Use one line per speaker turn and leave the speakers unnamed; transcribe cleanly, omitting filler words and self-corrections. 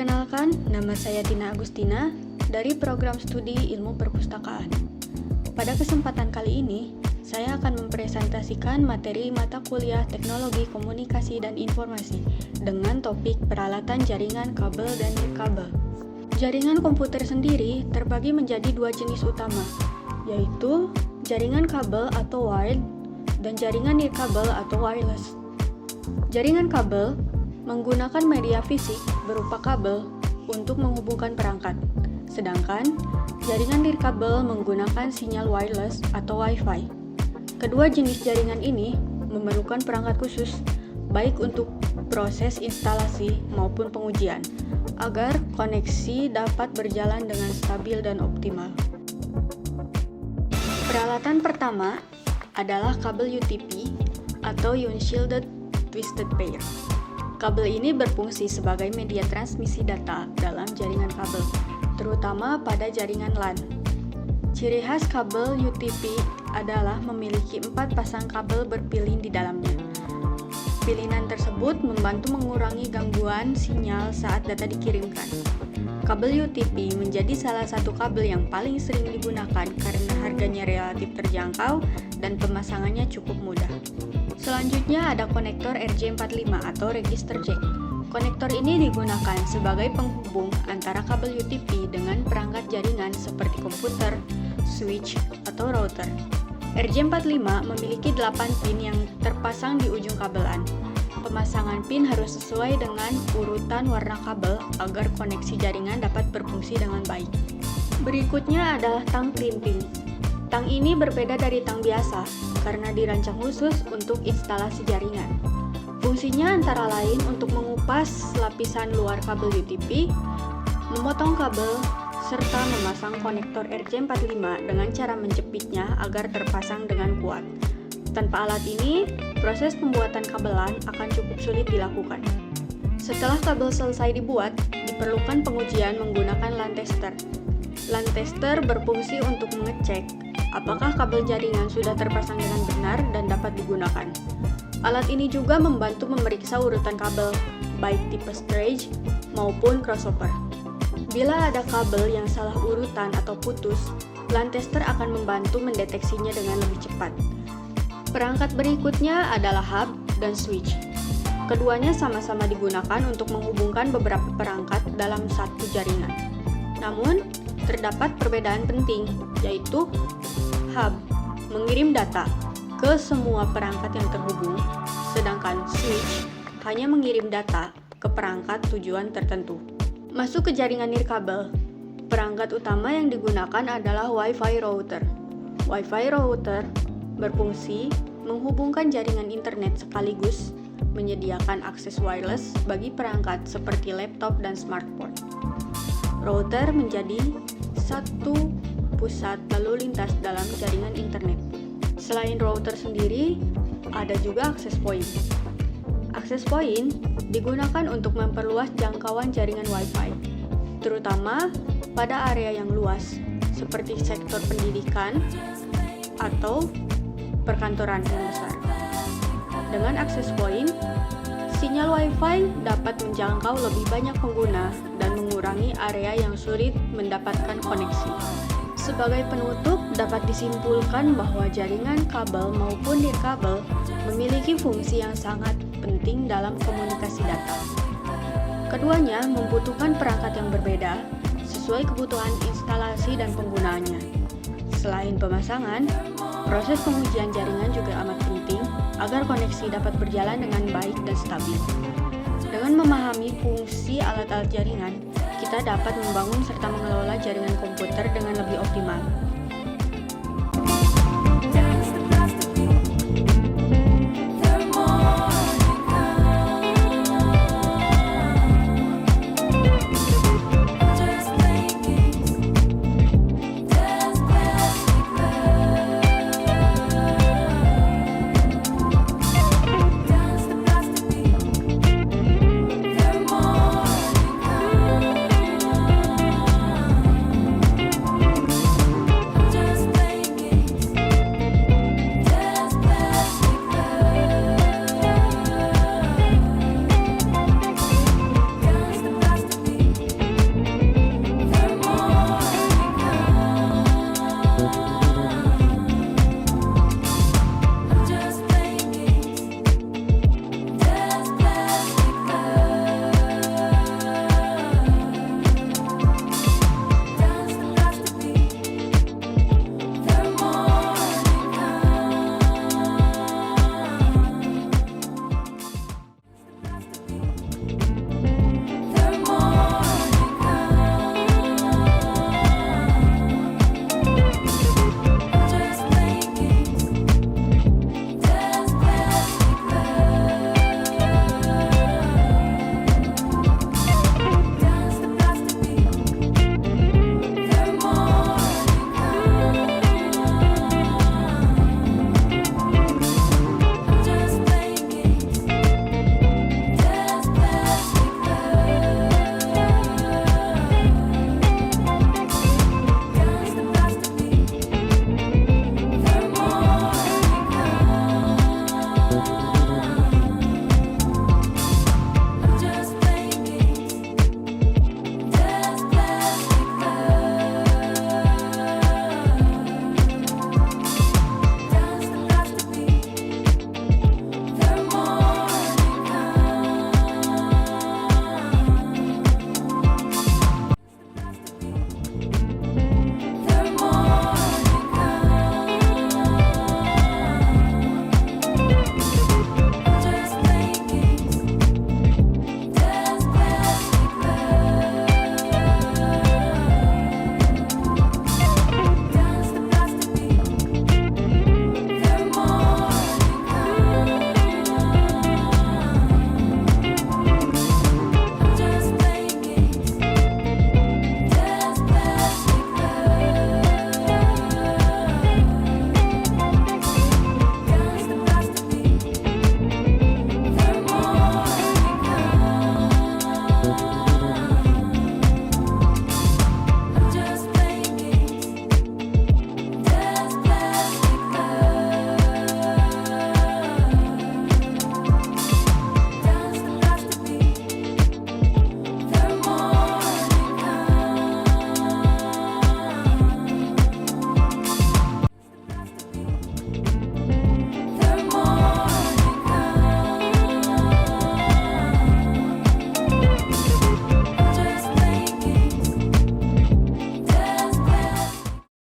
Perkenalkan, nama saya Tina Agustina dari Program Studi Ilmu Perpustakaan. Pada kesempatan kali ini, saya akan mempresentasikan materi mata kuliah Teknologi Komunikasi dan Informasi dengan topik peralatan jaringan kabel dan nirkabel. Jaringan komputer sendiri terbagi menjadi dua jenis utama, yaitu jaringan kabel atau wired dan jaringan nirkabel atau wireless. Jaringan kabel menggunakan media fisik berupa kabel untuk menghubungkan perangkat, sedangkan jaringan nirkabel menggunakan sinyal wireless atau Wi-Fi. Kedua jenis jaringan ini memerlukan perangkat khusus, baik untuk proses instalasi maupun pengujian, agar koneksi dapat berjalan dengan stabil dan optimal. Peralatan pertama adalah kabel UTP atau Unshielded Twisted Pair. Kabel ini berfungsi sebagai media transmisi data dalam jaringan kabel, terutama pada jaringan LAN. Ciri khas kabel UTP adalah memiliki 4 pasang kabel berpilin di dalamnya. Pilinan tersebut membantu mengurangi gangguan sinyal saat data dikirimkan. Kabel UTP menjadi salah satu kabel yang paling sering digunakan karena harganya relatif terjangkau dan pemasangannya cukup mudah. Selanjutnya ada konektor RJ45 atau register jack. Konektor ini digunakan sebagai penghubung antara kabel UTP dengan perangkat jaringan seperti komputer, switch, atau router. RJ45 memiliki 8 pin yang terpasang di ujung kabelan. Pemasangan pin harus sesuai dengan urutan warna kabel agar koneksi jaringan dapat berfungsi dengan baik. Berikutnya adalah tang crimping. Tang ini berbeda dari tang biasa karena dirancang khusus untuk instalasi jaringan. Fungsinya antara lain untuk mengupas lapisan luar kabel UTP, memotong kabel, serta memasang konektor RJ45 dengan cara menjepitnya agar terpasang dengan kuat. Tanpa alat ini, proses pembuatan kabelan akan cukup sulit dilakukan. Setelah kabel selesai dibuat, diperlukan pengujian menggunakan LAN tester. LAN tester berfungsi untuk mengecek apakah kabel jaringan sudah terpasang dengan benar dan dapat digunakan. Alat ini juga membantu memeriksa urutan kabel, baik tipe straight maupun crossover. Bila ada kabel yang salah urutan atau putus, LAN tester akan membantu mendeteksinya dengan lebih cepat. Perangkat berikutnya adalah hub dan switch. Keduanya sama-sama digunakan untuk menghubungkan beberapa perangkat dalam satu jaringan. Namun, terdapat perbedaan penting, yaitu hub mengirim data ke semua perangkat yang terhubung, sedangkan switch hanya mengirim data ke perangkat tujuan tertentu. Masuk ke jaringan nirkabel, perangkat utama yang digunakan adalah Wi-Fi router. Wi-Fi router berfungsi menghubungkan jaringan internet sekaligus menyediakan akses wireless bagi perangkat seperti laptop dan smartphone. Router menjadi satu pusat lalu lintas dalam jaringan internet. Selain router sendiri, ada juga access point. Access point digunakan untuk memperluas jangkauan jaringan Wi-Fi, terutama pada area yang luas, seperti sektor pendidikan atau perkantoran yang besar. Dengan access point, sinyal Wi-Fi dapat menjangkau lebih banyak pengguna dan mengurangi area yang sulit mendapatkan koneksi. Sebagai penutup, dapat disimpulkan bahwa jaringan kabel maupun nirkabel memiliki fungsi yang sangat penting dalam komunikasi data. Keduanya membutuhkan perangkat yang berbeda sesuai kebutuhan instalasi dan penggunaannya. Selain pemasangan, proses pengujian jaringan juga amat penting agar koneksi dapat berjalan dengan baik dan stabil. Dengan memahami fungsi alat-alat jaringan, kita dapat membangun serta mengelola jaringan komputer dengan lebih optimal.